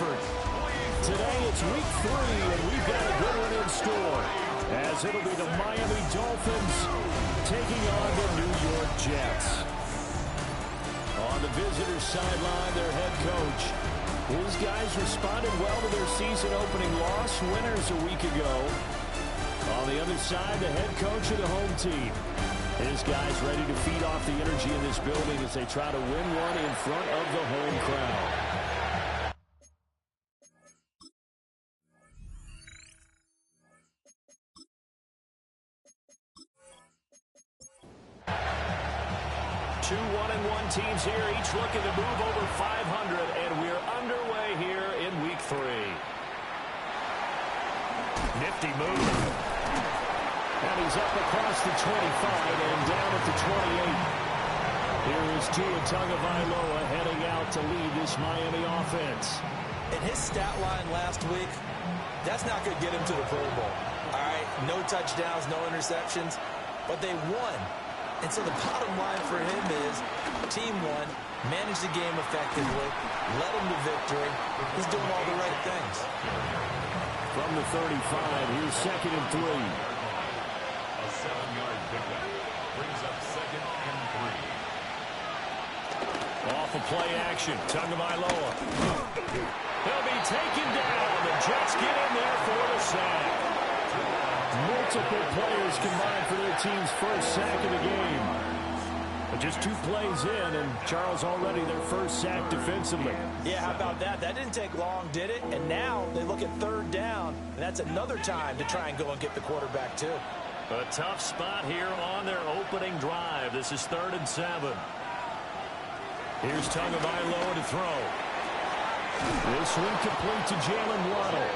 effort. Today it's week 3, and we've got a good one in store, as it'll be the Miami Dolphins taking on the New York Jets. On the visitors' sideline, their head coach. His guys responded well to their season-opening loss, winners a week ago. On the other side, the head coach of the home team. His guys ready to feed off the energy in this building as they try to win one in front of the home crowd. 2 1-1 teams here, each looking to move over 500, and we're underway here in week 3. Nifty move. And he's up across the 25 and down at the 28. Here is Tua Tagovailoa heading out to lead this Miami offense. In his stat line last week, that's not going to get him to the Pro Bowl. All right, no touchdowns, no interceptions, but they won. And so the bottom line for him is team won, managed the game effectively, led him to victory. He's doing all the right things. From the 35, here's 2nd and 3. A 7-yard pickup brings up 2nd and 3. Off of play action, Tagovailoa. He'll be taken down. The Jets get in there for the sack. Multiple players combined for their team's first sack of the game. But just 2 plays in, and Charles already their first sack defensively. Yeah, how about that? That didn't take long, did it? And now they look at 3rd down, and that's another time to try and go and get the quarterback too. A tough spot here on their opening drive. This is 3rd and 7. Here's Tagovailoa to throw. This one complete to Jalen Waddle.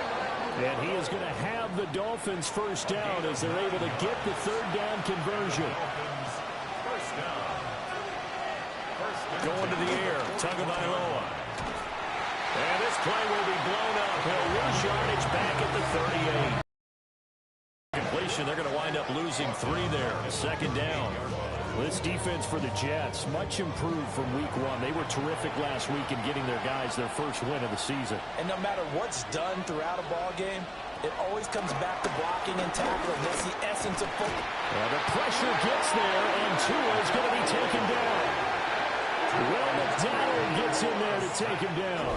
And he is going to have the Dolphins first down as they're able to get the 3rd down conversion. Going to the air, Tagovailoa. And this play will be blown up. He'll lose yardage back at the 38. Completion, they're going to wind up losing 3 there. 2nd down. This defense for the Jets, much improved from week 1. They were terrific last week in getting their guys their first win of the season. And no matter what's done throughout a ball game, it always comes back to blocking and tackling. That's the essence of football. And the pressure gets there, and Tua is going to be taken down. Will McDonald gets in there to take him down.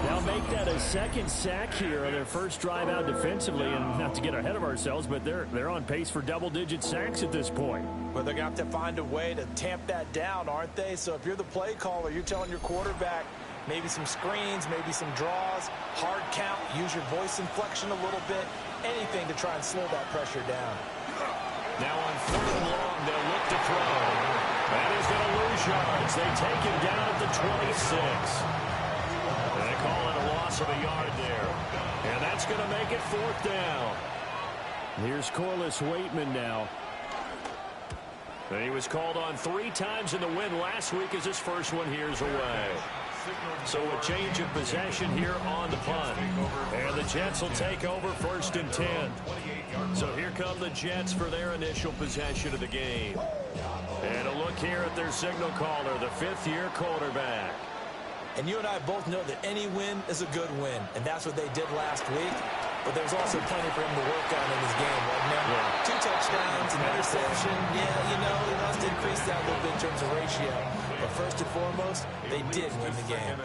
Now make that a 2nd sack here on their first drive out defensively, and not to get ahead of ourselves, but they're on pace for double-digit sacks at this point. Well, they're going to have to find a way to tamp that down, aren't they? So if you're the play caller, you're telling your quarterback maybe some screens, maybe some draws, hard count, use your voice inflection a little bit, anything to try and slow that pressure down. Now on 3rd and long, they'll look to throw. That is going to lose yards. They take him down at the 26. They call it a loss of a yard there. And that's going to make it 4th down. Here's Corliss Waitman now. He was called on 3 times in the win last week as his first one here's away. So a change of possession here on the punt. And the Jets will take over 1st and 10. So here come the Jets for their initial possession of the game. And a look here at their signal caller, the 5th-year quarterback. And you and I both know that any win is a good win, and that's what they did last week. But there's also plenty for him to work on in his game, wasn't there? Yeah. 2 touchdowns, an interception. Yeah, you know, he wants to increase that a little bit in terms of ratio. But first and foremost, they did win the game.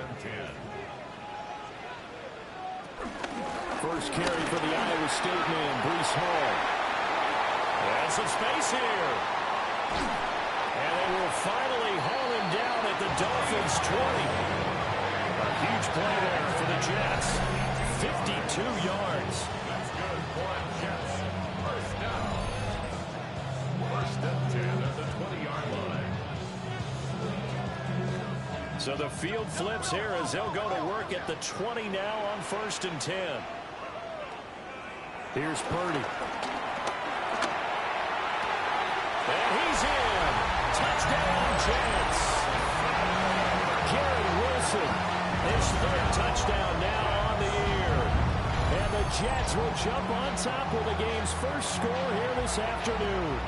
First carry for the Iowa State man, Breece Hall. And some space here. And they will finally haul him down at the Dolphins' 20. A huge play there for the Jets. 52 yards. That's good for the Jets. First down. 1st and 10 at the 20-yard line. So the field flips here as they'll go to work at the 20 now on 1st and 10. Here's Purdy. And he's in. Touchdown, Jets. Garrett Wilson, his 3rd touchdown now on the year. And the Jets will jump on top with the game's first score here this afternoon.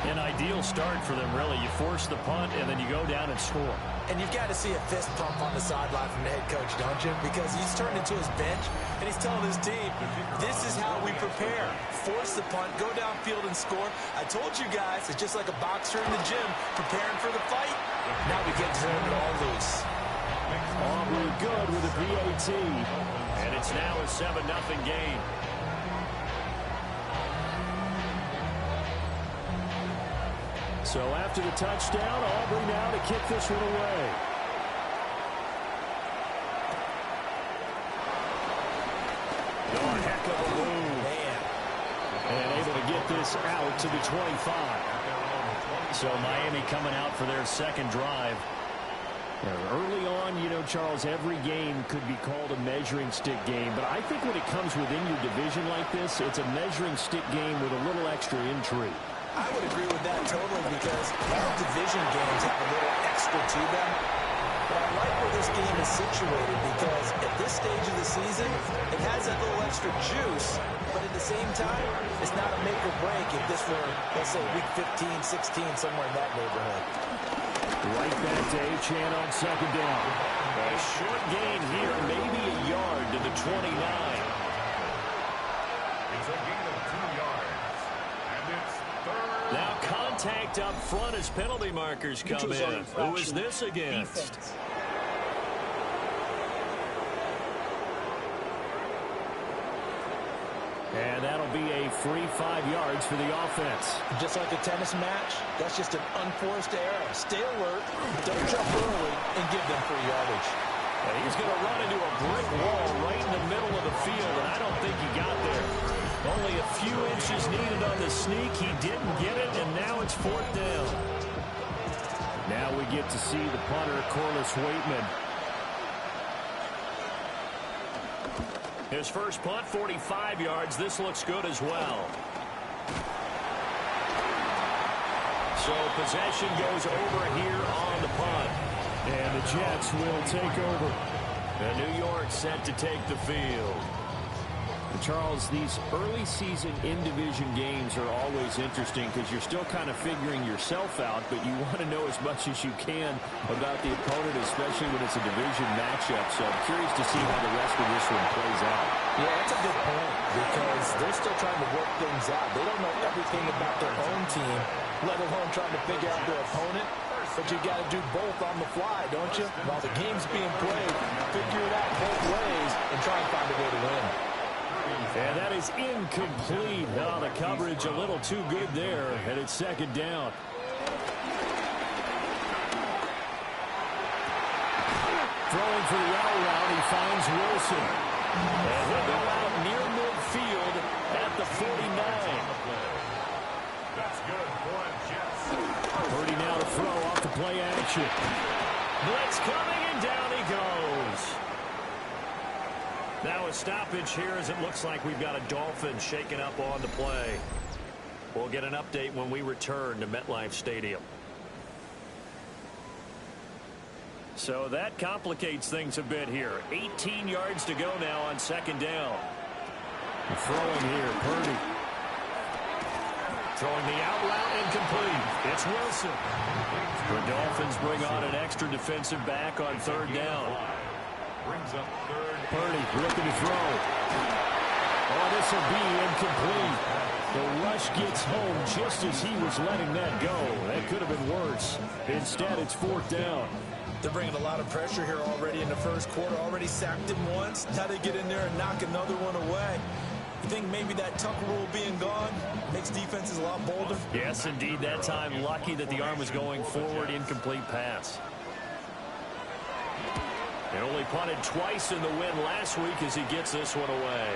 An ideal start for them, really. You force the punt, and then you go down and score. And you've got to see a fist pump on the sideline from the head coach, don't you? Because he's turned into his bench, and he's telling his team, this is how we prepare. Force the punt, go downfield and score. I told you guys, it's just like a boxer in the gym preparing for the fight. Now we get to turn it all loose. Aubrey good with a PAT. And it's now a 7-0 game. So after the touchdown, Aubrey now to kick this one away. Oh, heck of a move. And able to get this out to the 25. So Miami coming out for their second drive. Early on, you know, Charles, every game could be called a measuring stick game. But I think when it comes within your division like this, it's a measuring stick game with a little extra intrigue. I would agree with that totally because all division games have a little extra to them. But I like where this game is situated because at this stage of the season, it has that little extra juice. But at the same time, it's not a make or break if this were, let's say, week 15, 16, somewhere in that neighborhood. Right back to Achane on second down. A short gain here, maybe a yard to the 29. It's a gain of 2 yards. And it's third. Now contact up front as penalty markers come in. Who is this against? Defense. And that'll be a free 5 yards for the offense. Just like a tennis match, that's just an unforced error. Stay alert, don't jump early, and give them free yardage. And he's going to run into a brick wall right in the middle of the field, and I don't think he got there. Only a few inches needed on the sneak. He didn't get it, and now it's 4th down. Now we get to see the punter, Corliss Waitman. His first punt, 45 yards. This looks good as well. So possession goes over here on the punt. And the Jets will take over. And New York set to take the field. And Charles, these early season in-division games are always interesting because you're still kind of figuring yourself out, but you want to know as much as you can about the opponent, especially when it's a division matchup. So I'm curious to see how the rest of this one plays out. Yeah, that's a good point because they're still trying to work things out. They don't know everything about their own team, let alone trying to figure out their opponent. But you got to do both on the fly, don't you? While the game's being played, figure it out both ways and try and find a way to win. And that is incomplete. Oh, the coverage a little too good there, and it's second down. Throwing for the out route, he finds Wilson. And he'll go out near midfield at the 49. That's good for Jets. Purdy now to throw off the play action. Blitz coming, and down he goes. Now a stoppage here as it looks like we've got a Dolphin shaken up on the play. We'll get an update when we return to MetLife Stadium. So that complicates things a bit here. 18 yards to go now on second down. Throwing here, Purdy. Throwing the out route, incomplete. It's Wilson. The Dolphins bring on an extra defensive back on third down. Brings up third. Purdy looking to throw. Oh, this will be incomplete. The rush gets home just as he was letting that go. That could have been worse. Instead, it's 4th down. They're bringing a lot of pressure here already in the first quarter. Already sacked him once. Now they get in there and knock another one away. You think maybe that tuck rule being gone makes defenses a lot bolder? Yes, indeed. That time, lucky that the arm was going forward. Incomplete pass. And only punted twice in the win last week as he gets this one away.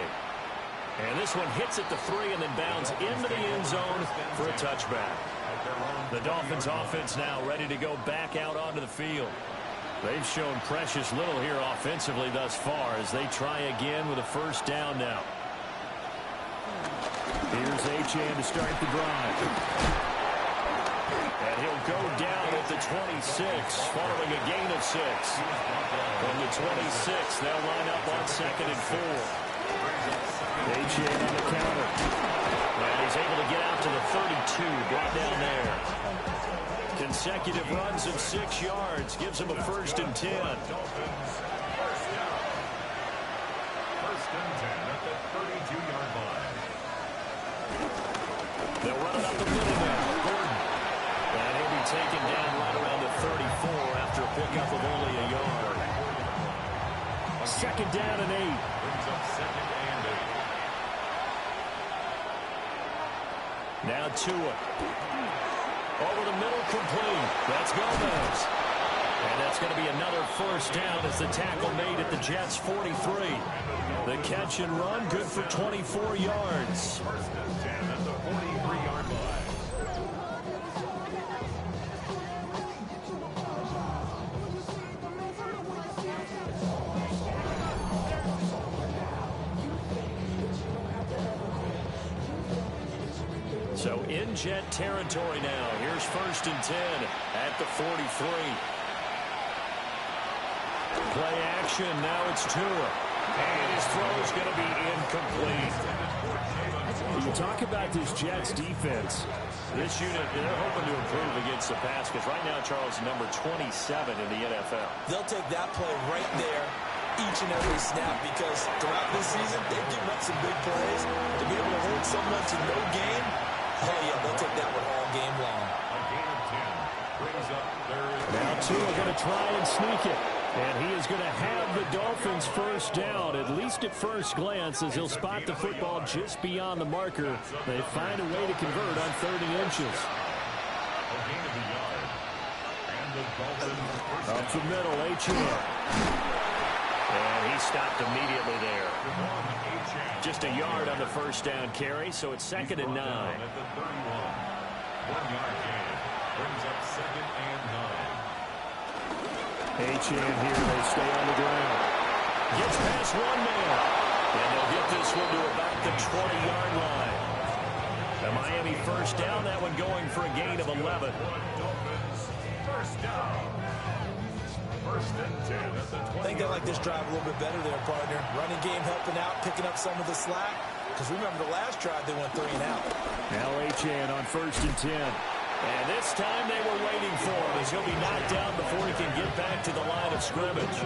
And this one hits at the 3 and then bounds into the end zone for a touchback. The Dolphins offense now ready to go back out onto the field. They've shown precious little here offensively thus far as they try again with a first down now. Here's Achane to start the drive. And he'll go down at the 26 following a gain of 6. From the 26, they'll line up on 2nd and 4. Achane on the counter. And he's able to get out to the 32, brought down there. Consecutive runs of 6 yards gives him a 1st and 10. First and 10 at the 32-yard line. They'll run it up the middle now. Gordon. And he'll be taken down right around the 34 after a pickup of only a yard. 2nd down and 8. Brings up 2nd and 8. Now Tua. Over the middle, complete. That's Gomez. And that's going to be another 1st down as the tackle made at the Jets' 43. The catch and run, good for 24 yards. 1st and 10 at the 43-yard line. So in Jet territory now. Here's 1st and 10 at the 43. Play action. Now it's Tua. And his throw is going to be incomplete. You talk about this Jets defense. This unit, they're hoping to improve against the pass because right now, Charles, number 27 in the NFL. They'll take that play right there each and every snap because throughout this season, they've given up some big plays. To be able to hold someone to no gain, hell yeah, they'll take that one all game long. A gain of 10 brings up 3rd. Now Tua going to try and sneak it. And he is going to have the Dolphins 1st down, at least at first glance, as he'll spot the football just beyond the marker. They find a way to convert on 30 inches. A gain of a yard. And the Dolphins first Up the middle, Achane. And he stopped immediately there. Achane. Just a yard on the 1st down carry, so it's 2nd and 9. At the 31. 1-yard gain. Brings up 2nd and 9. Achane here, they stay on the ground. Gets past one man. And they'll get this one to about the 20-yard line. The Miami 1st down, that one going for a gain of 11. Dolphins 1st down. 1st and 10 at the 20. I think they like this drive a little bit better there, partner. Running game helping out, picking up some of the slack. Because remember, the last drive they went 3 and out. Now Achane on 1st and 10. And this time they were waiting for him as he'll be knocked down before he can get back to the line of scrimmage.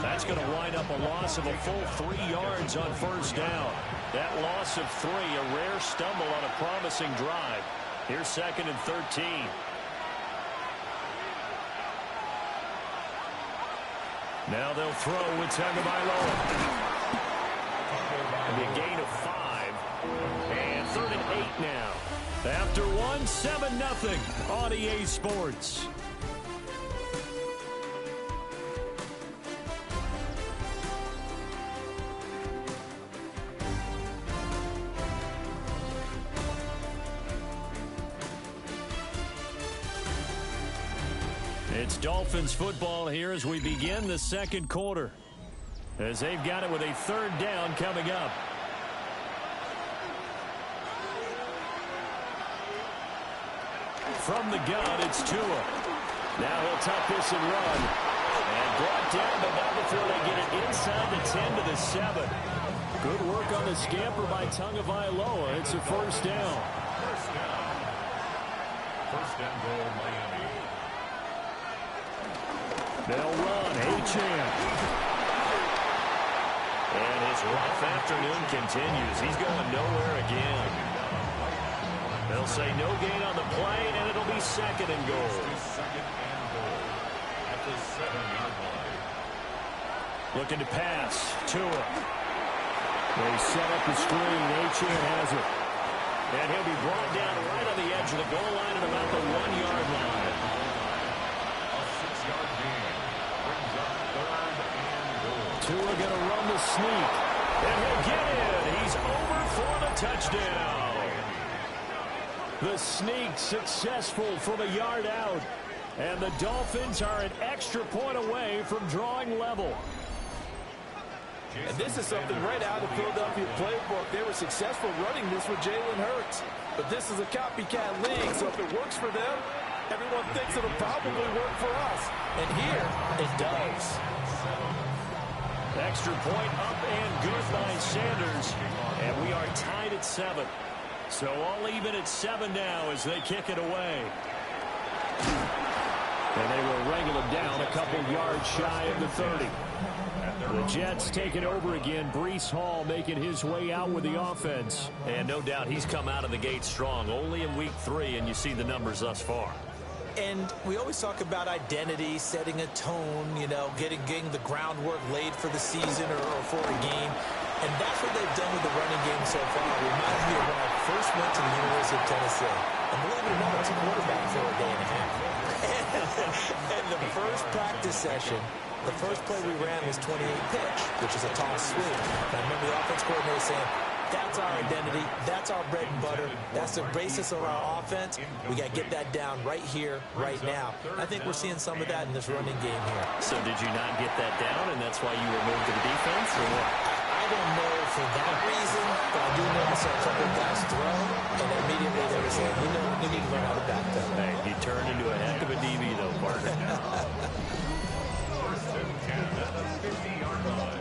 That's going to wind up a loss of a full 3 yards on 1st down. That loss of 3, a rare stumble on a promising drive. Here's 2nd and 13. Now they'll throw with Tagovailoa. And a gain of 5. And 3rd and 8 now. After 1, 7-0 on EA Sports. It's Dolphins football here as we begin the 2nd quarter. As they've got it with a 3rd down coming up. From the gun, it's Tua. Now he'll tuck this and run. And brought down, but not before they get it inside the 10 to the 7. Good work on the scamper by Tagovailoa. It's a 1st down. 1st down. 1st and goal, Miami. They'll run. Achane. And his rough afternoon continues. He's going nowhere again. They'll say no gain on the play, and it'll be 2nd and goal. 2nd and goal at the 7-yard line. Looking to pass. Tua. They set up the screen. Achane has it. And he'll be brought down right on the edge of the goal line at about the 1-yard line. A 6-yard gain brings up 3rd and goal. Tua going to run the sneak. And he'll get in. He's over for the touchdown. The sneak successful from a yard out. And the Dolphins are an extra point away from drawing level. And this is something right out of the Philadelphia playbook. They were successful running this with Jalen Hurts. But this is a copycat league, so if it works for them, everyone thinks it'll probably work for us. And here, it does. Extra point up and good by Sanders. And we are tied at 7. So all even at 7 now as they kick it away. And they will wrangle him down a couple yards shy of the 30. The Jets take it over again. Breece Hall making his way out with the offense. And no doubt he's come out of the gate strong. Only in week 3, and you see the numbers thus far. And we always talk about identity, setting a tone, getting the groundwork laid for the season or for a game. And that's what they've done with the running game so far. It reminds me of when I first went to the University of Tennessee. And believe it or not, I was a quarterback for a day and a half. And the first practice session, the first play we ran was 28 pitch, which is a toss sweep. And I remember the offense coordinator saying, that's our identity. That's our bread and butter. That's the basis of our offense. We got to get that down right here, right now. I think we're seeing some of that in this running game here. So did you not get that down, and that's why you were moved to the defense, or what? I don't know for that reason, but I do know I saw a couple of guys throw, and immediately they were saying, you need to learn how to back them. Hey, he turned into a heck of a DB, though, partner. First and 10 at the 50-yard line.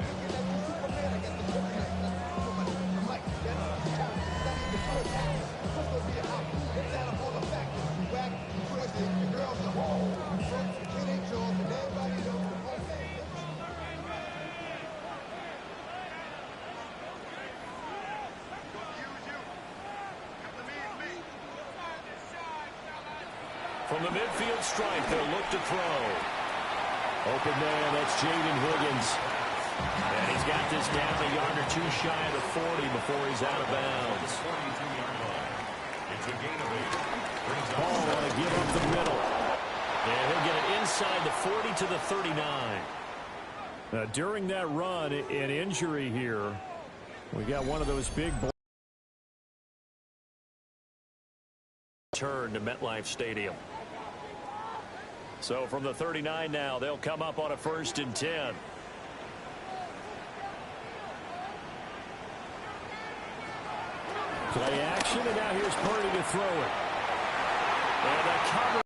From the midfield stripe, they'll look to throw. Open man, that's Jaden Higgins. And he's got this down a yard or two shy of the 40 before he's out of bounds. 42-yard line. It's a gain of 8. Ball want to give up the middle. And he'll get it inside the 40 to the 39. During that run, an injury here. We got one of those big balls. Turn to MetLife Stadium. So from the 39 now, they'll come up on a 1st and 10. Play action, and now here's Purdy to throw it. And a cover.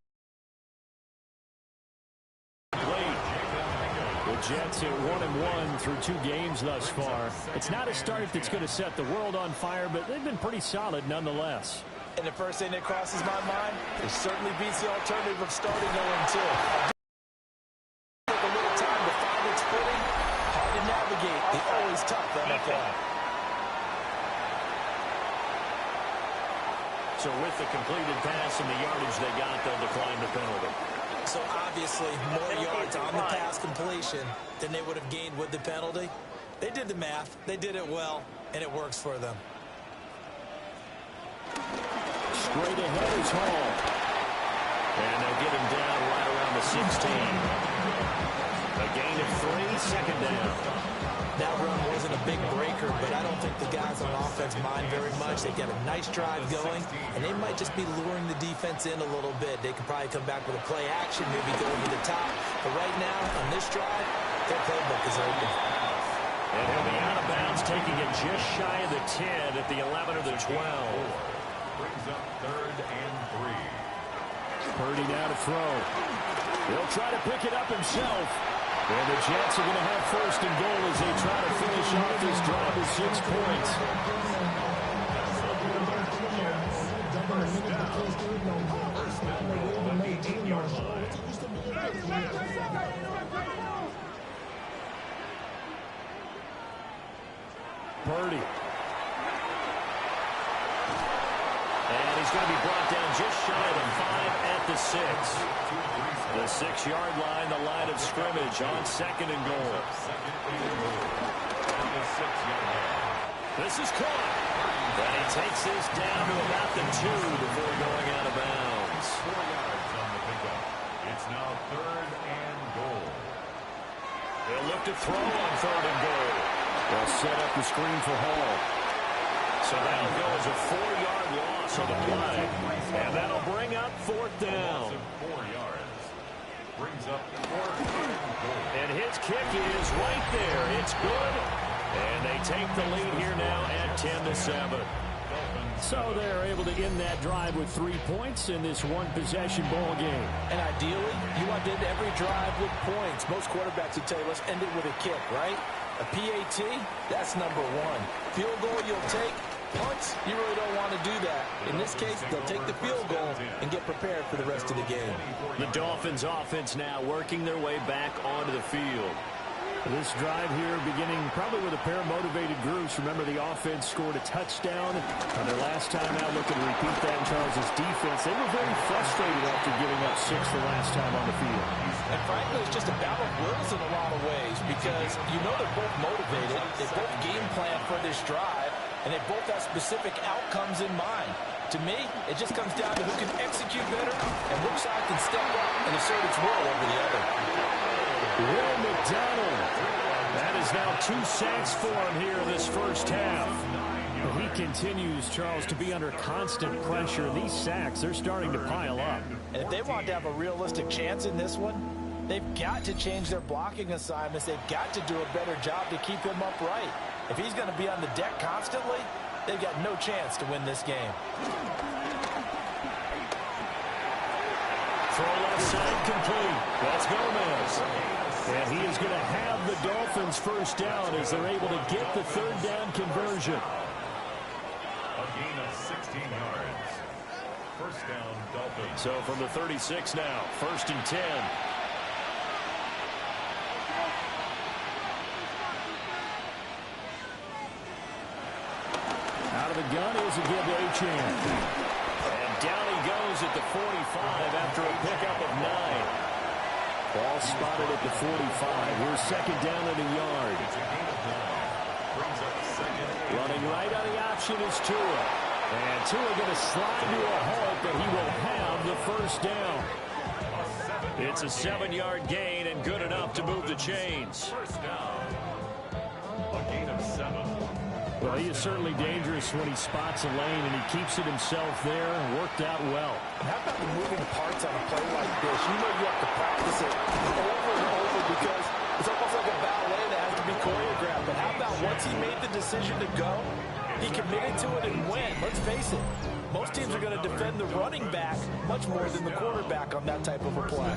The Jets at 1-1 through 2 games thus far. It's not a start that's going to set the world on fire, but they've been pretty solid nonetheless. And the first thing that crosses my mind, it certainly beats the alternative of starting 0-2. Take a little time to find its footing. Hard to navigate. The always tough NFL. So with the completed pass and the yardage they got, they'll decline the penalty. So obviously more yards on the pass completion than they would have gained with the penalty. They did the math. They did it well, and it works for them. Straight ahead is Hall. And they'll get him down right around the 16. A gain of 3, second down. That run wasn't a big breaker, but I don't think the guys on offense mind very much. They've got a nice drive going, and they might just be luring the defense in a little bit. They could probably come back with a play action, maybe go over the top. But right now, on this drive, their playbook is open. And he'll be out of bounds, taking it just shy of the 10 at the 11 or the 12. Brings up 3rd and 3. Purdy now to throw. He'll try to pick it up himself. And the Jets are going to have 1st and goal as they try to finish off this drive with 6 points. First and goal on the 18-yard line. Purdy. And he's going to be brought down just shy of the 5 at the 6. The 6-yard line, the line of scrimmage on 2nd and goal. This is caught. And he takes this down to about the 2 before going out of bounds. 4 yards on the pickup. It's now 3rd and goal. They'll look to throw on 3rd and goal. They'll set up the screen for Hall. So that'll go as a 4-yard loss on the play. And that'll bring up 4th down. 4 yards. Brings up 4th and goal. And his kick is right there. It's good. And they take the lead here now at 10-7. So they're able to end that drive with 3 points in this one-possession ball game. And ideally, you want to end every drive with points. Most quarterbacks would tell you, let's end it with a kick, right? A PAT, that's number 1. Field goal you'll take, punts, you really don't want to do that. In this case, they'll take the field goal and get prepared for the rest of the game. The Dolphins offense now working their way back onto the field. This drive here beginning probably with a pair of motivated groups. Remember, the offense scored a touchdown on their last time out. Looking to repeat that in Charles' defense. They were very frustrated after giving up 6 the last time on the field. And frankly, it's just a battle of wills in a lot of ways because you know they're both motivated. They both game plan for this drive, and they both have specific outcomes in mind. To me, it just comes down to who can execute better and which side can step up and assert its will over the other. Will McDonald. That is now 2 sacks for him here in this first half. He continues, Charles, to be under constant pressure. These sacks, they're starting to pile up. And if they want to have a realistic chance in this one, they've got to change their blocking assignments. They've got to do a better job to keep him upright. If he's going to be on the deck constantly, they've got no chance to win this game. Throw left side complete. That's Gomez. And he is going to have the Dolphins first down as they're able to get the third down conversion. A gain of 16 yards. First down, Dolphins. So from the 36 now, 1st and 10. Out of the gun is a give to Achane. And down he goes at the 45 after a pickup of 9. Ball spotted at the 45. Here's 2nd down and a yard. Running right on the option is Tua. And Tua going to slide to a halt, but he will have the first down. It's a 7-yard gain and good enough to move the chains. First down. A gain of 7. Well, he is certainly dangerous when he spots a lane, and he keeps it himself there and worked out well. And how about the moving parts on a play like this? You know you have to practice it over and over because it's almost like a ballet that has to be choreographed. But how about once he made the decision to go, he committed to it and went. Let's face it, most teams are going to defend the running back much more than the quarterback on that type of a play.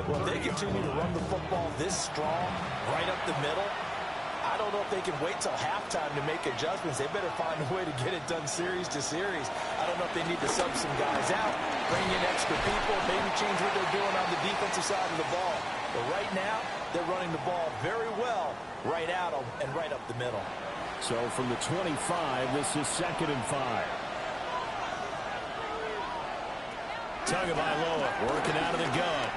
Well, if they continue to run the football this strong, right up the middle, I don't know if they can wait till halftime to make adjustments. They better find a way to get it done series to series. I don't know if they need to sub some guys out, bring in extra people, maybe change what they're doing on the defensive side of the ball. But right now, they're running the ball very well right out and right up the middle. So from the 25, this is 2nd and 5. Tagovailoa working out of the gun.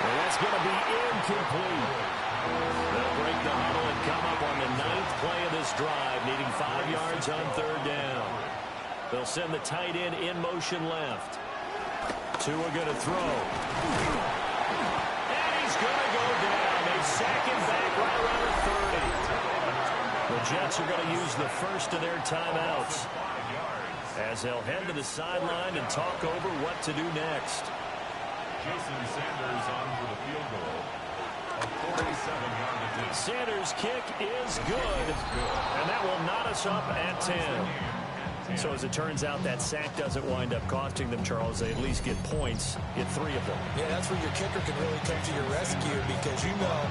And that's going to be incomplete. They'll break the huddle and come up on the 9th play of this drive, needing 5 yards on 3rd down. They'll send the tight end in motion left. Tua going to throw. And he's going to go down. They sack him back right around the 30. The Jets are going to use the first of their timeouts as they'll head to the sideline and talk over what to do next. Jason Sanders on for the field goal. A 47-yard attempt. Sanders' kick is good, and that will knot us up at 10. So as it turns out, that sack doesn't wind up costing them, Charles. They at least get points, get 3 of them. Yeah, that's where your kicker can really come to your rescue because you know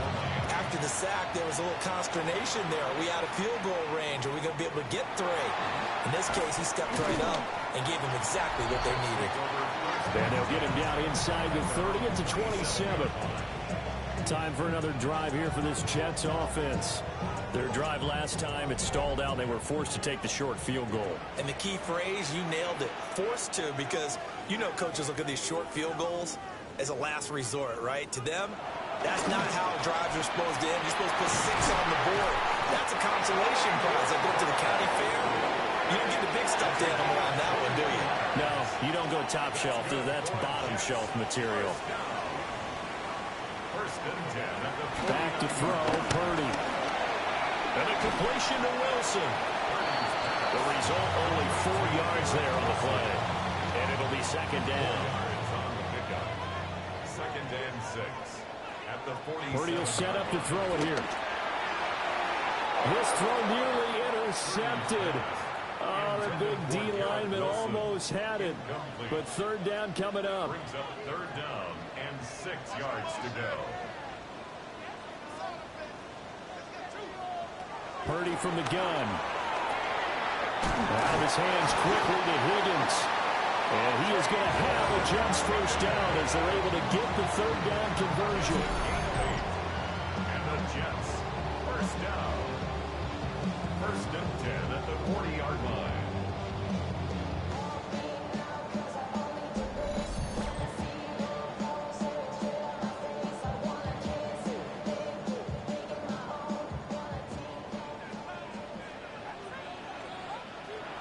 after the sack there was a little consternation there. Are we out of field goal range? Are we going to be able to get 3? In this case, he stepped right up and gave them exactly what they needed. And they'll get him down inside the 30 at the 27. Time for another drive here for this Jets offense. Their drive last time, it stalled out. They were forced to take the short field goal. And the key phrase, you nailed it, forced to, because you know coaches look at these short field goals as a last resort, right? To them, that's not how drives are supposed to end. You're supposed to put 6 on the board. That's a consolation prize. I go to the county fair. You don't get the big stuffed animal on that one, do you? No, you don't go top shelf. That's bottom shelf material. Back to throw, Purdy. And a completion to Wilson. The result, only 4 yards there on the play. And it'll be 2nd down. 2nd and 6. At the 47. Purdy will set up to throw it here. This throw nearly intercepted. Oh, the big D lineman almost had it. But 3rd down coming up. Brings up 3rd down and 6 yards to go. Purdy from the gun. Out of his hands quickly to Higgins. And he is going to have a Jets first down as they're able to get the third down conversion. And the Jets first down. First and 10 at the 40-yard line.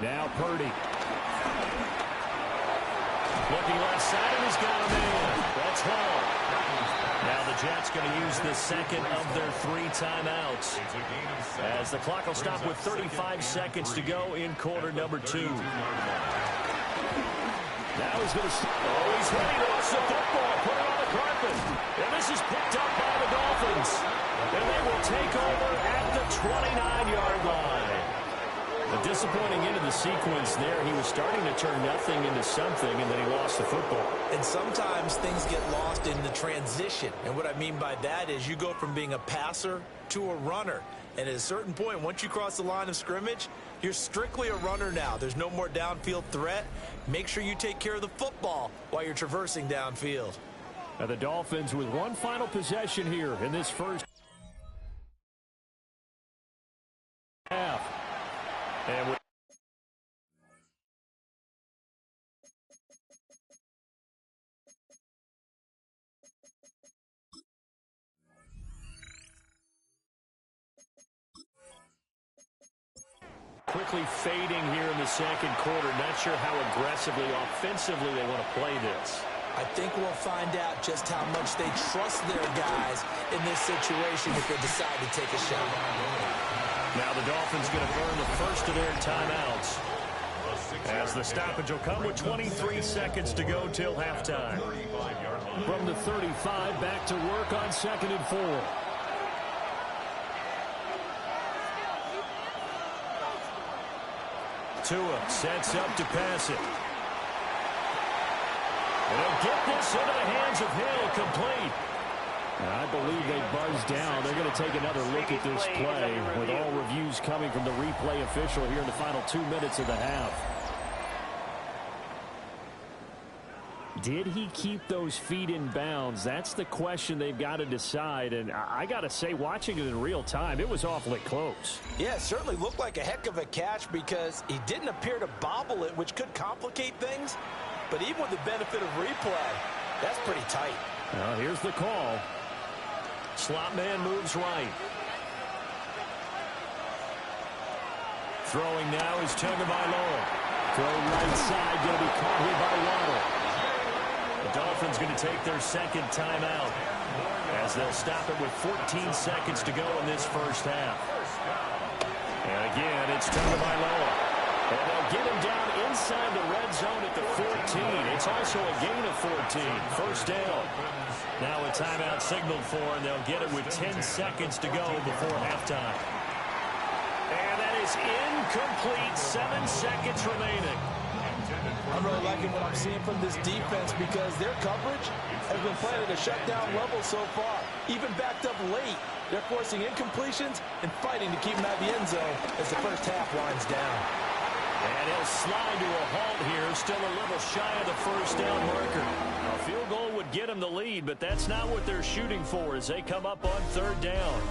Now Purdy. Looking left side, and he's got a man. That's Hall. Now the Jets going to use the second of their 3 timeouts, as the clock will stop with 35 seconds to go in quarter number 2. Now he's going to... Oh, he's ready to toss the football, put it on the carpet. And this is picked up by the Dolphins. And they will take over at the 29-yard line. A disappointing end of the sequence there. He was starting to turn nothing into something, and then he lost the football. And sometimes things get lost in the transition. And what I mean by that is you go from being a passer to a runner. And at a certain point, once you cross the line of scrimmage, you're strictly a runner now. There's no more downfield threat. Make sure you take care of the football while you're traversing downfield. Now the Dolphins with one final possession here in this first half. And quickly fading here in the second quarter. Not sure how aggressively, offensively they want to play this. I think we'll find out just how much they trust their guys in this situation if they decide to take a shot. Now the Dolphins going to burn the first of their timeouts, as the stoppage will come with 23 seconds to go till halftime. From the 35, back to work on 2nd and 4. Tua sets up to pass it. And he'll get this into the hands of Hill, complete. I believe they buzzed down. They're going to take another look at this play, with all reviews coming from the replay official here in the final 2 minutes of the half. Did he keep those feet in bounds? That's the question they've got to decide. And I got to say, watching it in real time, it was awfully close. Yeah, it certainly looked like a heck of a catch because he didn't appear to bobble it, which could complicate things. But even with the benefit of replay, that's pretty tight. Well, here's the call. Slot man moves right. Throwing now is Tagovailoa. Throw right side, going to be caught here by Waddle. The Dolphins going to take their second timeout, as they'll stop it with 14 seconds to go in this first half. And again, it's Tagovailoa. And they'll get him down inside the red zone at the 14. It's also a gain of 14. First down. Now a timeout signaled for, and they'll get it with 10 seconds to go before halftime. And that is incomplete. 7 seconds remaining. I'm really liking what I'm seeing from this defense because their coverage has been playing at a shutdown level so far. Even backed up late, they're forcing incompletions and fighting to keep them out of the end zone as the first half winds down. And he'll slide to a halt here, still a little shy of the first down marker. A field goal would get him the lead, but that's not what they're shooting for as they come up on third down.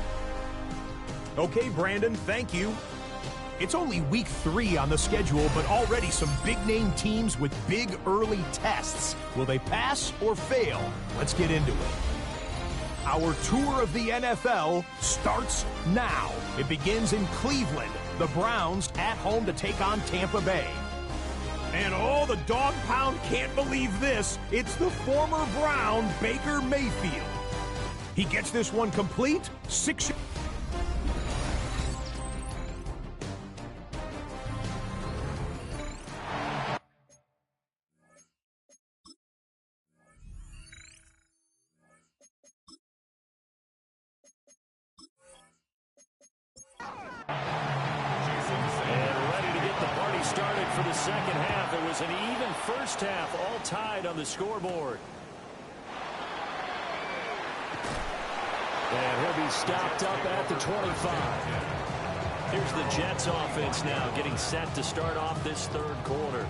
Okay, Brandon, thank you. It's only week 3 on the schedule, but already some big-name teams with big early tests. Will they pass or fail? Let's get into it. Our tour of the NFL starts now. It begins in Cleveland. The Browns at home to take on Tampa Bay. And oh, the dog pound can't believe this. It's the former Brown, Baker Mayfield. He gets this one complete. 6 for the second half. It was an even first half, all tied on the scoreboard. And he'll be stopped up at the 25. Here's the Jets offense now getting set to start off this third quarter.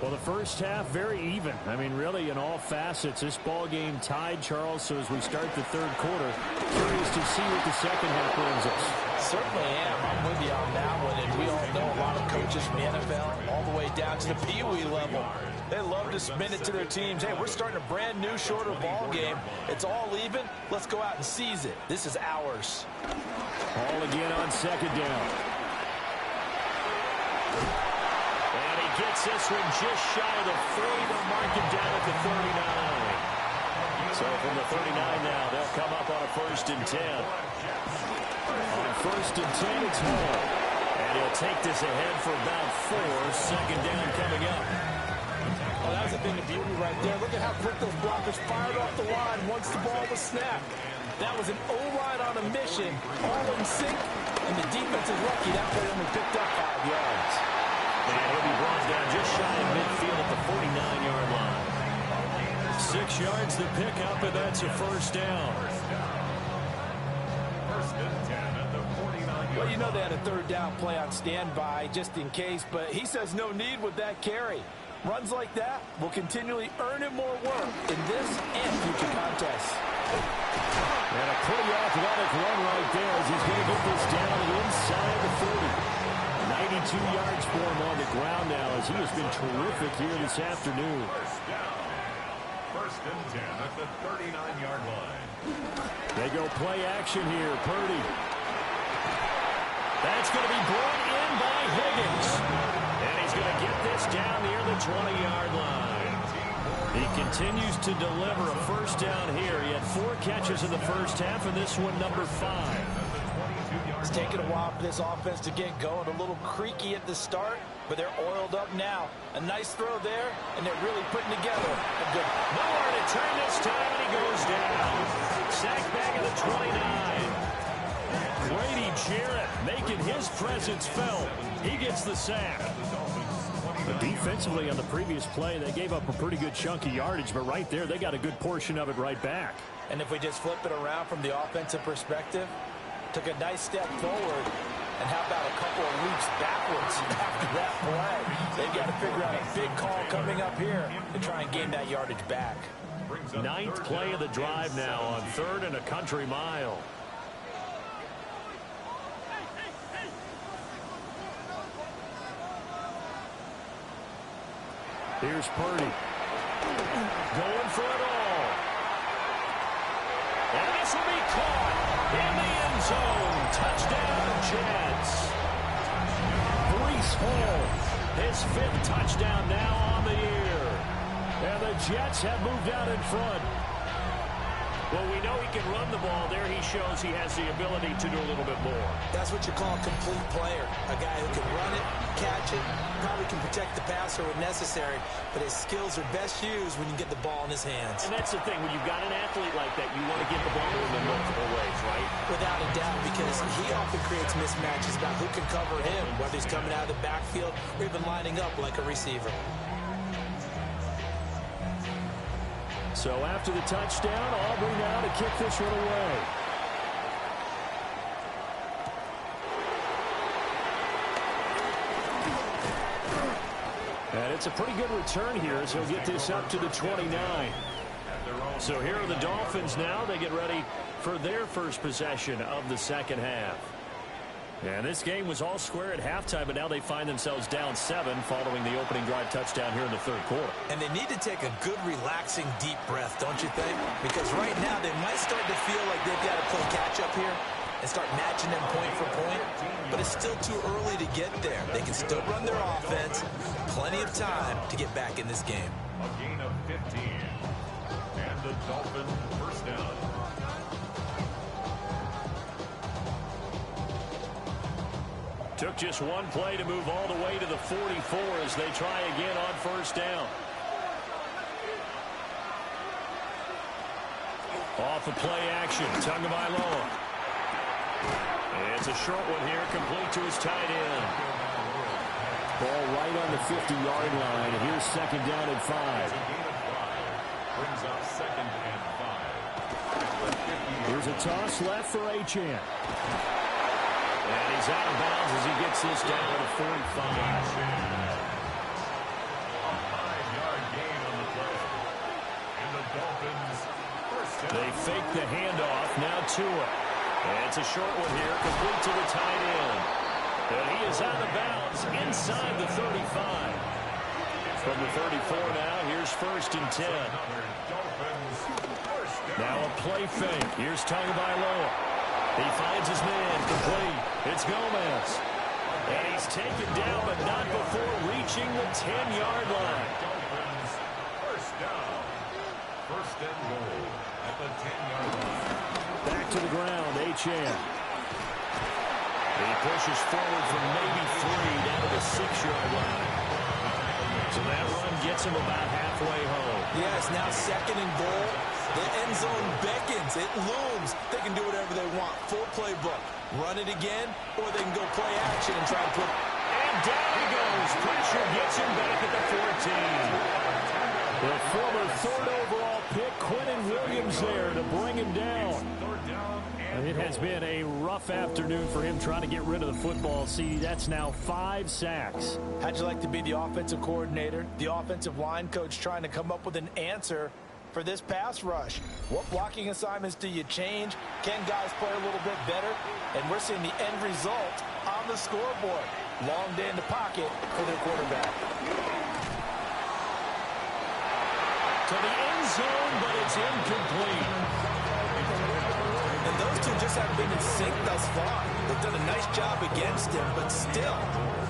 Well, the first half, very even. I mean, really, in all facets, this ball game tied, Charles. So as we start the third quarter, curious to see what the second half brings us. Certainly am. I'm with you on that one. And we all know a lot of coaches from the NFL all the way down to the Pee Wee level. They love to spin it to their teams. Hey, we're starting a brand new, shorter ball game. It's all even. Let's go out and seize it. This is ours. Ball again on second down. Gets this one just shy of the 40. They'll mark him down at the 39. So from the 39 now, they'll come up on a 1st and 10. On 1st and 10, it's Hall. And he'll take this ahead for about 4. Second down coming up. Oh, that was a thing of beauty right there. Look at how quick those blockers fired off the line once the ball was snapped. That was an O-line on a mission, all in sync, and the defense is lucky that play only picked up 5 yards. And he'll be brought down just shy of midfield at the 49-yard line. 6 yards to pick up, and that's a 1st down. 1st and 10 at the 49-yard. Well, you know they had a 3rd down play on standby just in case, but he says no need with that carry. Runs like that will continually earn him more work in this and future contests. And a pretty athletic run right there as he's going to get this down inside the 40. 92 yards for him on the ground now as he has been terrific here this afternoon. 1st and 10 at the 39-yard line. They go play action here. Purdy. That's going to be brought in by Higgins. And he's going to get this down near the 20-yard line. He continues to deliver a 1st down here. He had 4 catches in the first half, and this one number 5. It's taken a while for this offense to get going. A little creaky at the start, but they're oiled up now. A nice throw there, and they're really putting together a good. Nowhere to turn this time, and he goes down. Sack back at the 29. Grady Jarrett making his presence felt. He gets the sack. But defensively on the previous play, they gave up a pretty good chunk of yardage, but right there, they got a good portion of it right back. And if we just flip it around from the offensive perspective, took a nice step forward, and how about a couple of leaps backwards after that play? They've got to figure out a big call coming up here to try and gain that yardage back. 9th play of the drive now on 3rd and a country mile. Here's Purdy. Going for it all. And this will be caught in the end zone. Touchdown, Jets. Breece Hall. His 5th touchdown now on the year. And the Jets have moved out in front. Well, we know he can run the ball. There he shows he has the ability to do a little bit more. That's what you call a complete player. A guy who can run it, catch it, probably can protect the passer when necessary, but his skills are best used when you get the ball in his hands. And that's the thing. When you've got an athlete like that, you want to get the ball to him in multiple ways, right? Without a doubt, because he often creates mismatches about who can cover him, whether he's coming out of the backfield or even lining up like a receiver. So after the touchdown, Aubrey now to kick this one away. And it's a pretty good return here as he'll get this up to the 29. So here are the Dolphins now. They get ready for their first possession of the second half. And this game was all square at halftime, but now they find themselves down 7 following the opening drive touchdown here in the third quarter. And they need to take a good, relaxing, deep breath, don't you think? Because right now they might start to feel like they've got to play catch-up here and start matching them point for point. But it's still too early to get there. They can still run their offense. Plenty of time to get back in this game. A gain of 15. And the Dolphins 1st down. Took just one play to move all the way to the 44 as they try again on 1st down. Off of play action, Tagovailoa. It's a short one here, complete to his tight end. Ball right on the 50-yard line, and here's 2nd down and 5. Brings up 2nd and 5. Here's a toss left for Achane. And he's out of bounds as he gets this down to 45. They fake the handoff. Now Tua. And it's a short one here, complete to the tight end. And he is out of bounds inside the 35. From the 34 now, here's 1st and 10. Now a play fake. Here's Tagovailoa. He finds his man, complete. It's Gomez. And he's taken down, but not before reaching the 10-yard line. First down. First and goal at the 10-yard line. Back to the ground, Achane. He pushes forward from maybe 3 down to the 6-yard line. So that run gets him about halfway home. Yes, now 2nd and goal. The end zone beckons. It looms. They can do whatever they want. Full playbook. Run it again, or they can go play action and try to put... And down he goes. Pressure gets him back at the 14. The former 3rd overall pick, Quinnen Williams there to bring him down. And it has been a rough afternoon for him trying to get rid of the football. See, that's now 5 sacks. How'd you like to be the offensive coordinator, the offensive line coach trying to come up with an answer for this pass rush? What blocking assignments do you change? Can guys play a little bit better? And we're seeing the end result on the scoreboard. Long day in the pocket for their quarterback. To the end zone, but it's incomplete. And those two just haven't been in sync thus far. They've done a nice job against him, but still,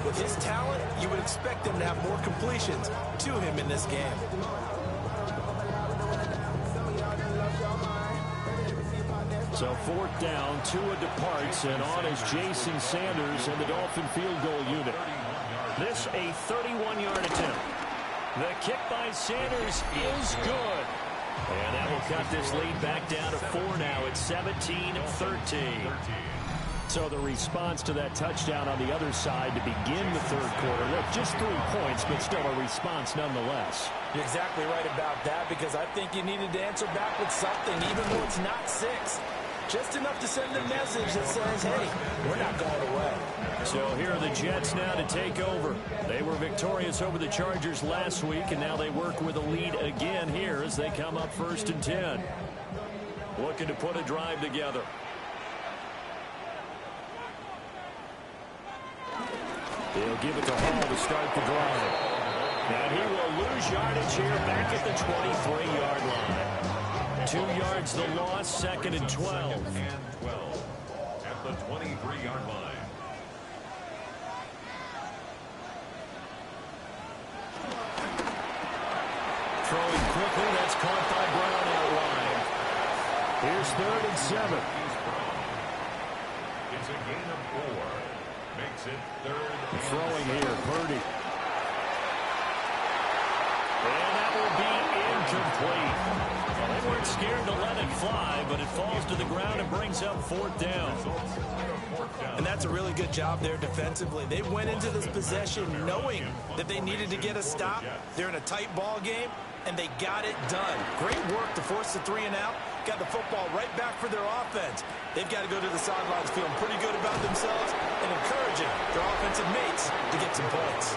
with his talent, you would expect him to have more completions to him in this game. So 4th down, Tua departs, and on is Jason Sanders and the Dolphin field goal unit. This a 31-yard attempt. The kick by Sanders is good. And that will cut this lead back down to 4 now. It's 17-13. So the response to that touchdown on the other side to begin the 3rd quarter. Look, just 3 points, but still a response nonetheless. You're exactly right about that, because I think you needed to answer back with something, even though it's not 6. Just enough to send a message that says, hey, we're not going away. So here are the Jets now to take over. They were victorious over the Chargers last week, and now they work with a lead again here as they come up 1st and 10. Looking to put a drive together. They'll give it to Hall to start the drive. And he will lose yardage here back at the 23-yard line. 2 yards the loss, 2nd and 12. And 12 at the 23-yard line. Throwing quickly, that's caught by Brown out wide. Here's 3rd and 7. It's a gain of 4. Makes it 3rd and Throwing here, Purdy. And that will be incomplete. Well, they weren't scared to let it fly, but it falls to the ground and brings up 4th down. And that's a really good job there defensively. They went into this possession knowing that they needed to get a stop. They're in a tight ball game, and they got it done. Great work to force the 3 and out. Got the football right back for their offense. They've got to go to the sidelines feeling pretty good about themselves and encouraging their offensive mates to get some points.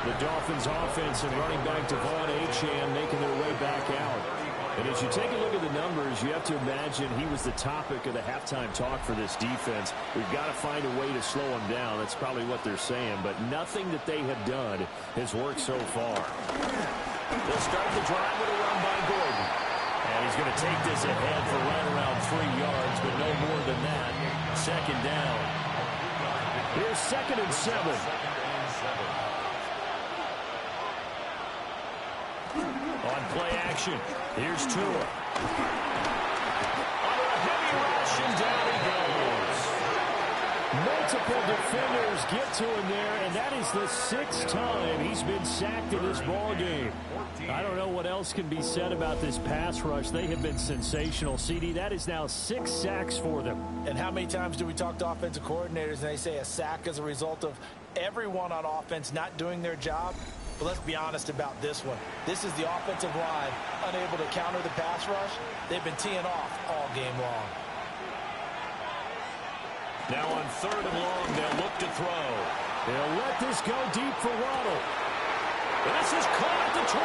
The Dolphins offense and running back Devon Achane making their way back out. And as you take a look at the numbers, you have to imagine he was the topic of the halftime talk for this defense. We've got to find a way to slow him down. That's probably what they're saying. But nothing that they have done has worked so far. They'll start the drive with a run by Gordon. And he's going to take this ahead for right around 3 yards, but no more than that. 2nd down. Here's 2nd and 7. On play action, here's Tua. Under a heavy rush, and down he goes. Multiple defenders get to him there, and that is the 6th time he's been sacked in this ball game. I don't know what else can be said about this pass rush. They have been sensational. CD, that is now 6 sacks for them. And how many times do we talk to offensive coordinators and they say a sack is a result of everyone on offense not doing their job? But let's be honest about this one. This is the offensive line unable to counter the pass rush. They've been teeing off all game long. Now on 3rd and long, they'll look to throw. They'll let this go deep for Waddle. This is caught at the 20.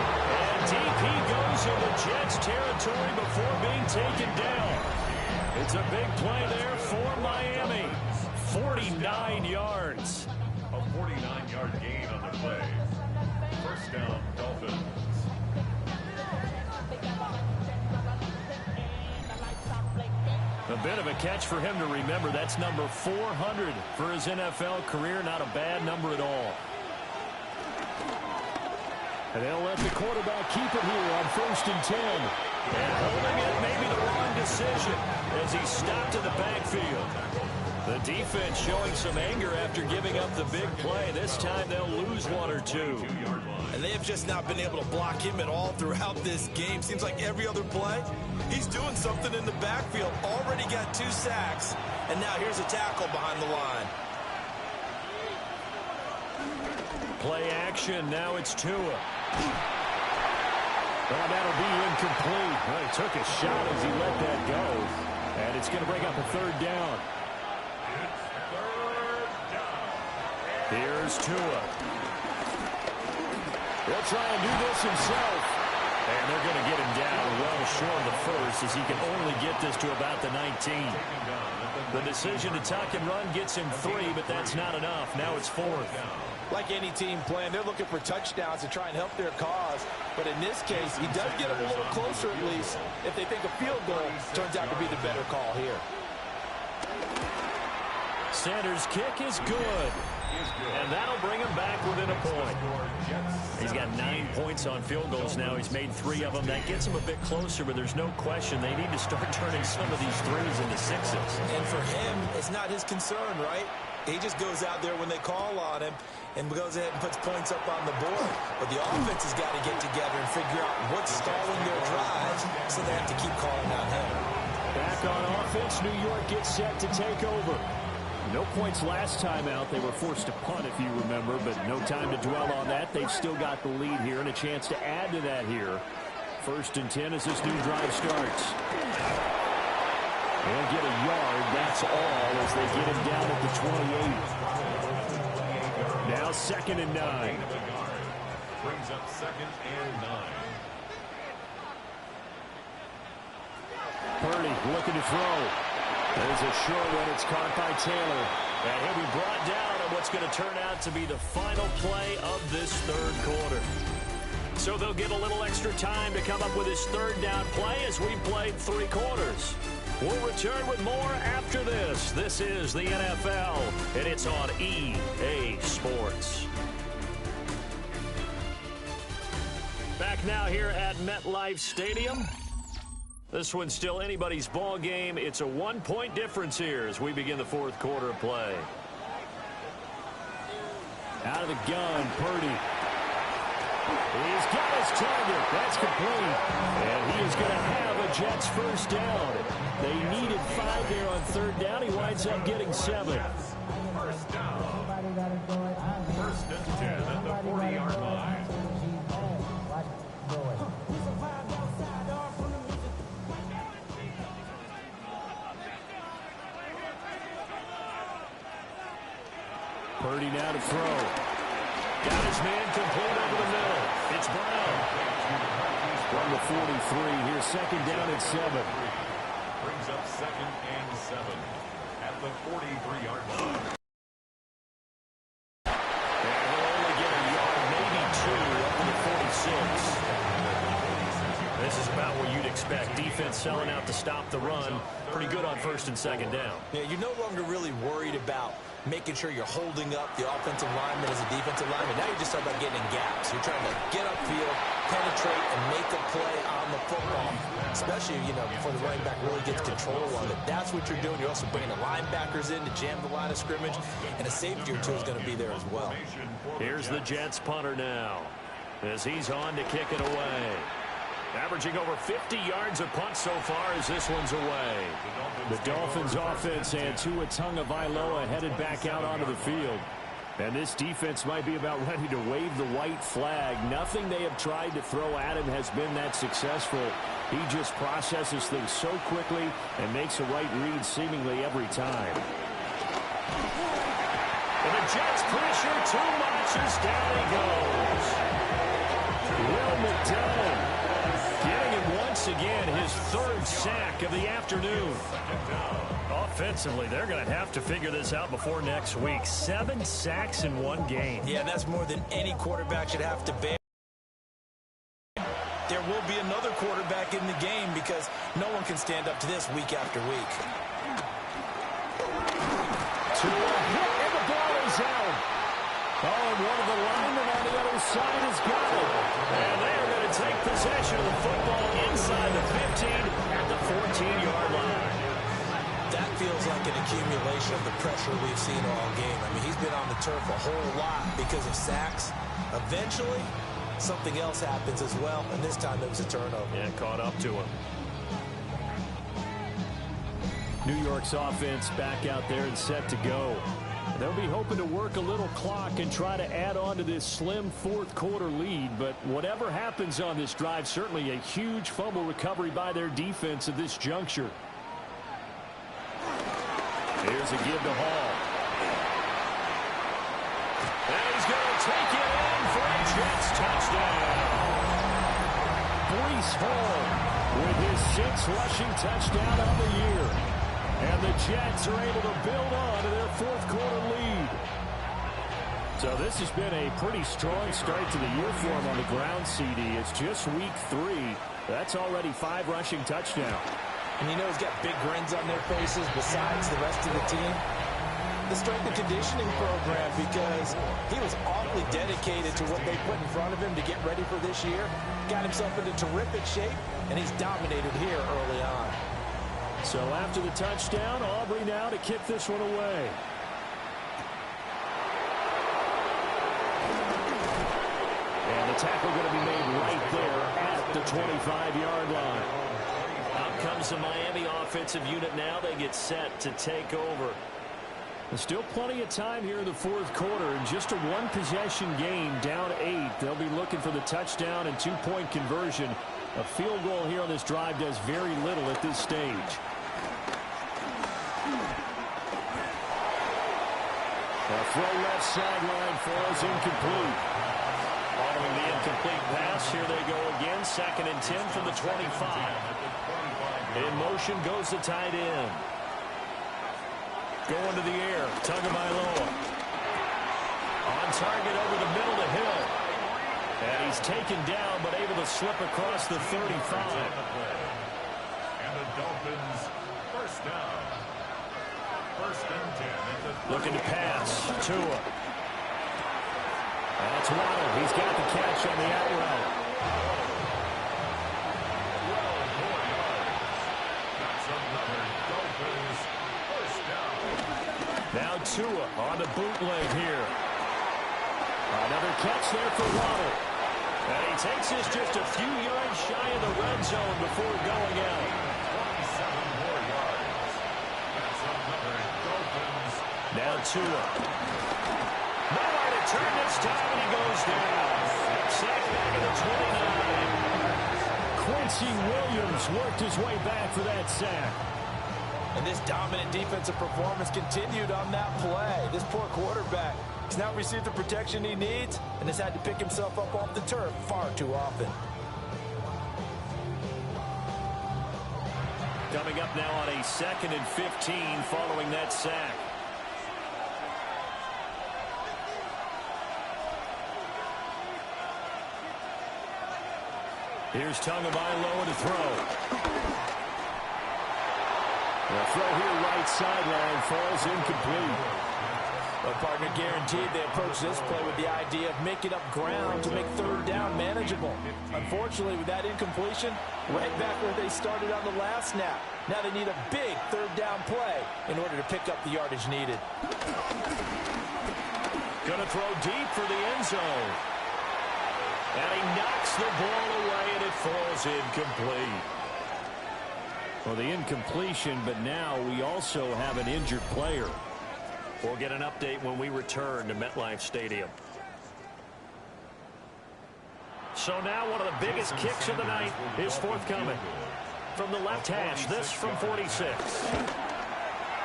And deep he goes into Jets territory before being taken down. It's a big play there for Miami. 49 yards. A 49-yard gain on the play. First down, Dolphins. A bit of a catch for him to remember. That's number 400 for his NFL career. Not a bad number at all. And they'll let the quarterback keep it here on 1st and 10. And holding it may be the wrong decision as he stopped in the backfield. The defense showing some anger after giving up the big play. This time they'll lose 1 or 2. And they have just not been able to block him at all throughout this game. Seems like every other play, he's doing something in the backfield. Already got 2 sacks. And now here's a tackle behind the line. Play action. Now it's Tua. Well, that'll be incomplete. Well, he took a shot as he let that go. And it's going to bring up a 3rd down. Here's Tua. He'll try and do this himself. And they're going to get him down well short of the first as he can only get this to about the 19. The decision to tuck and run gets him 3, but that's not enough. Now it's 4th. Like any team playing, they're looking for touchdowns to try and help their cause. But in this case, he does get them a little closer at least if they think a field goal turns out to be the better call here. Sanders' kick is good. And that'll bring him back within a point. He's got 9 points on field goals now. He's made 3 of them. That gets him a bit closer, but there's no question they need to start turning some of these 3s into 6s. And for him, it's not his concern, right? He just goes out there when they call on him and goes ahead and puts points up on the board. But the offense has got to get together and figure out what's stalling their drives, so they have to keep calling on him. Back on offense, New York gets set to take over. No points last time out. They were forced to punt, if you remember, but no time to dwell on that. They've still got the lead here and a chance to add to that here. 1st and 10 as this new drive starts. They'll get a yard, that's all, as they get him down at the 28. Now 2nd and 9. Brings up 2nd and 9. Purdy looking to throw. There's a short one. It's caught by Taylor. And he'll be brought down on what's going to turn out to be the final play of this 3rd quarter. So they'll get a little extra time to come up with his 3rd down play as we played 3 quarters. We'll return with more after this. This is the NFL, and it's on EA Sports. Back now here at MetLife Stadium. This one's still anybody's ball game. It's a 1-point difference here as we begin the 4th quarter of play. Out of the gun, Purdy. He's got his target. That's complete. And he is going to have a Jets 1st down. They needed 5 there on 3rd down. He winds up getting 7. 1st down. 1st and 10 at the 40-yard line. Purdy now to throw. Got his man complete over the middle. It's Brown. From the 43. Here's 2nd down at 7. Brings up 2nd and 7 at the 43-yard line. And we'll only get a yard, maybe 2, up to the 46. This is about what you'd expect. Defense selling out to stop the run. Pretty good on 1st and 2nd down. Yeah, you're no longer really worried about making sure you're holding up the offensive lineman as a defensive lineman. Now you're just talking about getting in gaps. You're trying to get upfield, penetrate, and make a play on the football, especially, before the running back really gets control of it. That's what you're doing. You're also bringing the linebackers in to jam the line of scrimmage, and a safety or two is going to be there as well. Here's the Jets punter now as he's on to kick it away. Averaging over 50 yards a punt so far as this one's away. The Dolphins offense and Tua Tagovailoa headed back out onto the field. And this defense might be about ready to wave the white flag. Nothing they have tried to throw at him has been that successful. He just processes things so quickly and makes a right read seemingly every time. And the Jets pressure too much as down he goes. Will McDonald getting him once again his third sack of the afternoon. Offensively, they're going to have to figure this out before next week. 7 sacks in one game. Yeah, that's more than any quarterback should have to bear. There will be another quarterback in the game because no one can stand up to this week after week. And the ball is out. Oh, and one of the linemen on the other side has got it. And they are going to take possession of the football inside the 15 at the 14-yard line. That feels like an accumulation of the pressure we've seen all game. I mean, he's been on the turf a whole lot because of sacks. Eventually, something else happens as well, and this time it was a turnover. Yeah, caught up to him. New York's offense back out there and set to go. They'll be hoping to work a little clock and try to add on to this slim fourth quarter lead. But whatever happens on this drive, certainly a huge fumble recovery by their defense at this juncture. Here's a give to Hall. And he's going to take it in for a Jets touchdown. Breece Hall with his 6th rushing touchdown of the year. And the Jets are able to build on to their fourth quarter lead. So this has been a pretty strong start to the year for him on the ground, CD. It's just week 3. That's already 5 rushing touchdowns. And you know he's got big grins on their faces besides the rest of the team. The strength and conditioning program, because he was awfully dedicated to what they put in front of him to get ready for this year. Got himself into terrific shape, and he's dominated here early on. So after the touchdown, Aubrey now to kick this one away. And the tackle going to be made right there at the 25-yard line. Out comes the Miami offensive unit now. They get set to take over. There's still plenty of time here in the fourth quarter. And just a one-possession game, down 8. They'll be looking for the touchdown and 2-point conversion. A field goal here on this drive does very little at this stage. The throw left sideline falls incomplete. Following the incomplete pass, here they go again. 2nd and 10 from the 25. In motion goes the tight end. Going to the air, Tagovailoa. On target over the middle to Hill. And he's taken down, but able to slip across the 35. And the Dolphins first down. 1st and 10 at the Looking to pass. Tua. That's Waddle. He's got the catch on the out route. That's another Dolphins first down. Now Tua on the bootleg here. Another catch there for Waddle. And he takes this just a few yards shy of the red zone before going out. 27 more yards. That's another Dolphins. Now Tua. Nowhere to turn this time, and he goes down. Sack back at the 29. Quincy Williams worked his way back for that sack. And this dominant defensive performance continued on that play. This poor quarterback has now received the protection he needs and has had to pick himself up off the turf far too often. Coming up now on a 2nd and 15 following that sack. Here's Tagovailoa to throw. The throw here right sideline falls incomplete. Well, partner, guaranteed they approach this play with the idea of making up ground to make 3rd down manageable. Unfortunately, with that incompletion, right back where they started on the last snap. Now they need a big 3rd down play in order to pick up the yardage needed. Going to throw deep for the end zone. And he knocks the ball away, and it falls incomplete. Well, the incompletion, but now we also have an injured player. We'll get an update when we return to MetLife Stadium. So now one of the biggest kicks of the night is forthcoming. From the left hash, this from 46.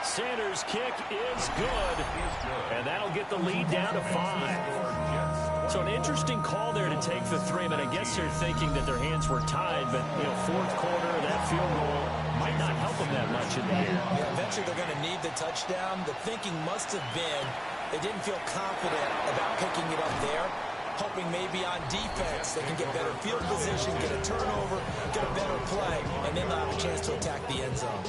Sanders' kick is good, and that'll get the lead down to 5. So an interesting call there to take the 3. But I guess they're thinking that their hands were tied, but fourth quarter, that field goal might not help them that much in the air. Yeah, eventually they're going to need the touchdown. The thinking must have been they didn't feel confident about picking it up there, hoping maybe on defense they can get better field position, get a turnover, get a better play, and then they'll have a chance to attack the end zone.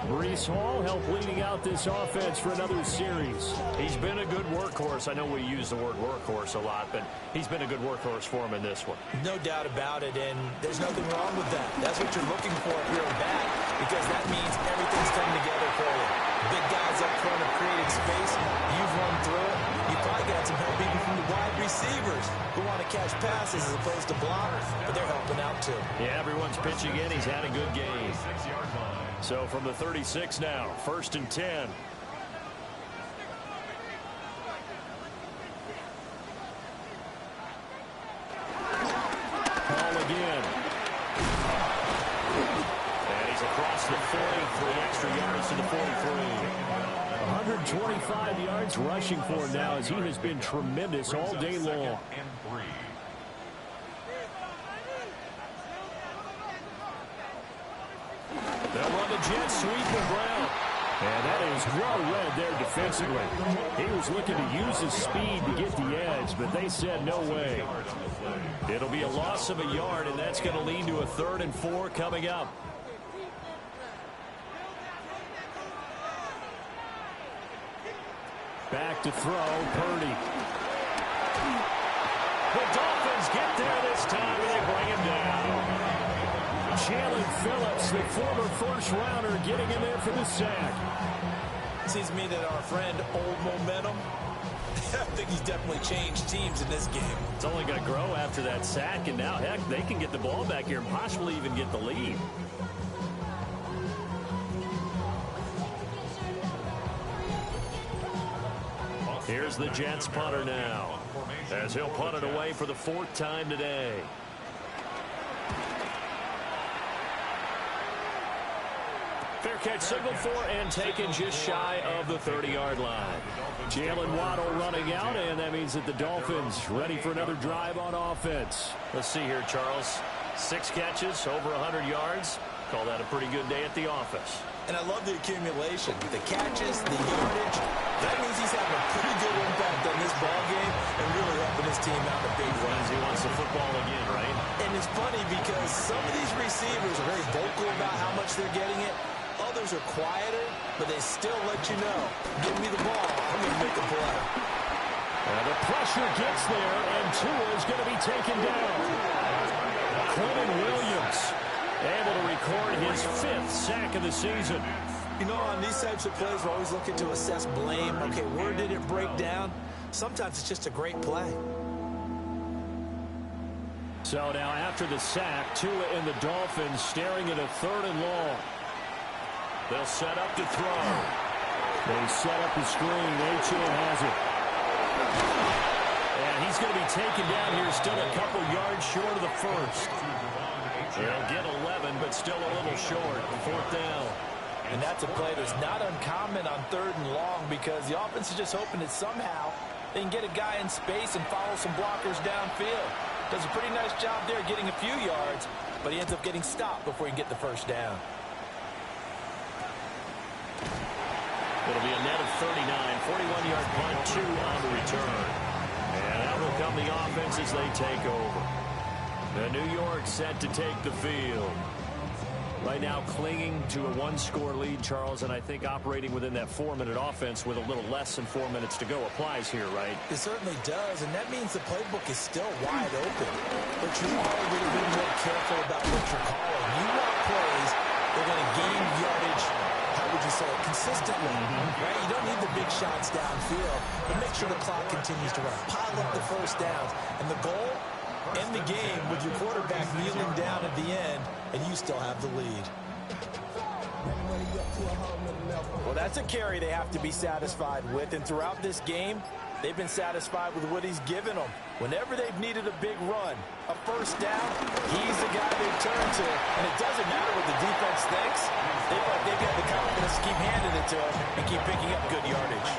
Breece Hall helped leading out this offense for another series. He's been a good workhorse. I know we use the word workhorse a lot, but he's been a good workhorse for him in this one. No doubt about it, and there's nothing wrong with that. That's what you're looking for if you're a back, because that means everything's coming together for you. Big guys up front are creating space. You've run through it. You probably got some help even from the wide receivers who want to catch passes as opposed to block, but they're helping out too. Yeah, everyone's pitching in. He's had a good game. So from the 36 now, 1st and 10. Ball again. And he's across the 40 for the extra yards to the 43. 125 yards rushing for him now as he has been tremendous all day long. They'll run the jet sweep with Brown. And that is well read there defensively. He was looking to use his speed to get the edge, but they said no way. It'll be a loss of a yard, and that's going to lead to a 3rd and 4 coming up. Back to throw, Purdy. The Dolphins get there this time, and they bring him down. Jalen Phillips, the former first-rounder, getting in there for the sack. Seems to me that our friend, Old Momentum, I think he's definitely changed teams in this game. It's only going to grow after that sack, and now, heck, they can get the ball back here and possibly even get the lead. Here's the Jets punter now, as he'll punt it away for the 4th time today. Fair catch signaled for and taken just shy of the 30-yard line. Jalen Waddle running out, and that means that the Dolphins ready for another drive on offense. Let's see here, Charles. 6 catches, over 100 yards. Call that a pretty good day at the office. And I love the accumulation. The catches, the yardage. That means he's having a pretty good impact on this ball game and really helping his team out in a big way. He wants the football again, right? And it's funny because some of these receivers are very vocal about how much they're getting it. Others are quieter, but they still let you know, give me the ball, I'm going to make a play. The pressure gets there, and Tua is going to be taken down. Quentin Williams able to record his 5th sack of the season. You know, on these types of plays, we're always looking to assess blame. Okay, where did it break down? Sometimes it's just a great play. So now after the sack, Tua and the Dolphins staring at a 3rd and long. They'll set up to throw. They set up the screen. Achane has it. And he's going to be taken down here, still a couple yards short of the 1st. They'll get 11, but still a little short. 4th down. And that's a play that's not uncommon on 3rd and long because the offense is just hoping that somehow they can get a guy in space and follow some blockers downfield. Does a pretty nice job there getting a few yards, but he ends up getting stopped before he can get the 1st down. It'll be a net of 39, 41-yard punt, 2 on the return. And out will come the offense as they take over. The New York set to take the field. Right now clinging to a 1-score lead, Charles, and I think operating within that 4-minute offense with a little less than 4 minutes to go applies here, right? It certainly does, and that means the playbook is still wide open. But you are a little bit more careful about what you're calling. You want plays that are going to gain yardage, how would you say it, consistently, right? You don't need the big shots downfield, but make sure the clock continues to run. Pile up the 1st downs, and the goal, end the game with your quarterback kneeling down at the end, and you still have the lead. Well, That's a carry they have to be satisfied with. And throughout this game, they've been satisfied with what he's given them. Whenever they've needed a big run, a first down, he's the guy they turn to. And it doesn't matter what the defense thinks. They've got the confidence to keep handing it to him and keep picking up good yardage.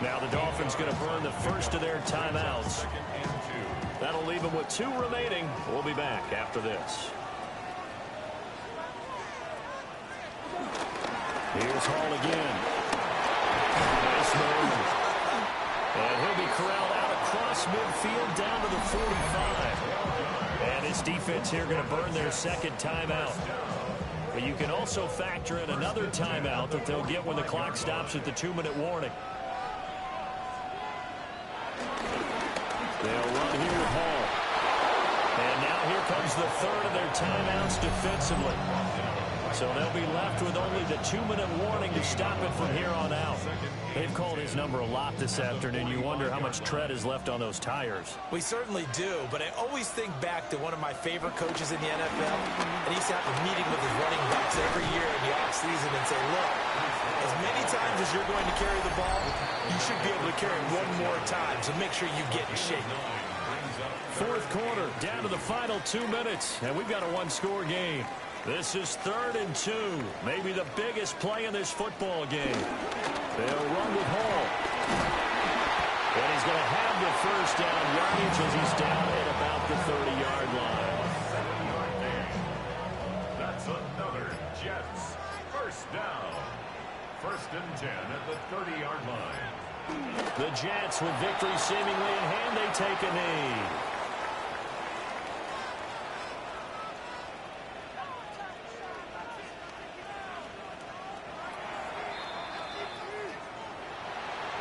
Now the Dolphins going to burn the first of their timeouts. That'll leave them with 2 remaining. We'll be back after this. Here's Hall again. Nice move. And he'll be corralled out across midfield down to the 45. And this defense here going to burn their second timeout. But you can also factor in another timeout that they'll get when the clock stops at the 2-minute warning. They'll run here with Hall. And now here comes the third of their timeouts defensively. So they'll be left with only the 2-minute warning to stop it from here on out. They've called his number a lot this afternoon. You wonder how much tread is left on those tires. We certainly do, but I always think back to one of my favorite coaches in the NFL, and he used to have a meeting with his running backs every year in the offseason and say, look, as many times as you're going to carry the ball, you should be able to carry it one more time, so make sure you get in shape. Fourth quarter, down to the final 2 minutes, and we've got a 1-score game. This is 3rd and 2, maybe the biggest play in this football game. They'll run with Hall. And he's going to have the first down yardage as he's down at about the 30-yard line. That's another Jets first down. 1st and 10 at the 30-yard line. The Jets, with victory seemingly in hand, they take a knee.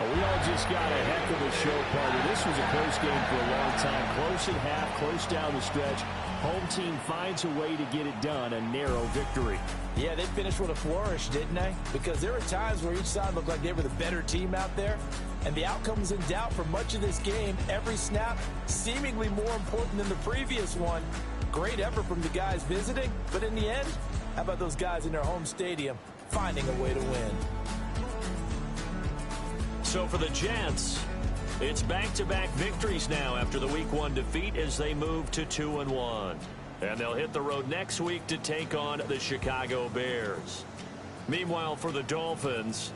We all just got a heck of a show party. This was a close game for a long time. Close at half, close down the stretch. Home team finds a way to get it done, a narrow victory. Yeah, they finished with a flourish, didn't they? Because there were times where each side looked like they were the better team out there. And the outcome was in doubt for much of this game. Every snap seemingly more important than the previous one. Great effort from the guys visiting. But in the end, how about those guys in their home stadium finding a way to win? So for the Jets, it's back-to-back victories now after the Week 1 defeat as they move to 2-1. And they'll hit the road next week to take on the Chicago Bears. Meanwhile, for the Dolphins,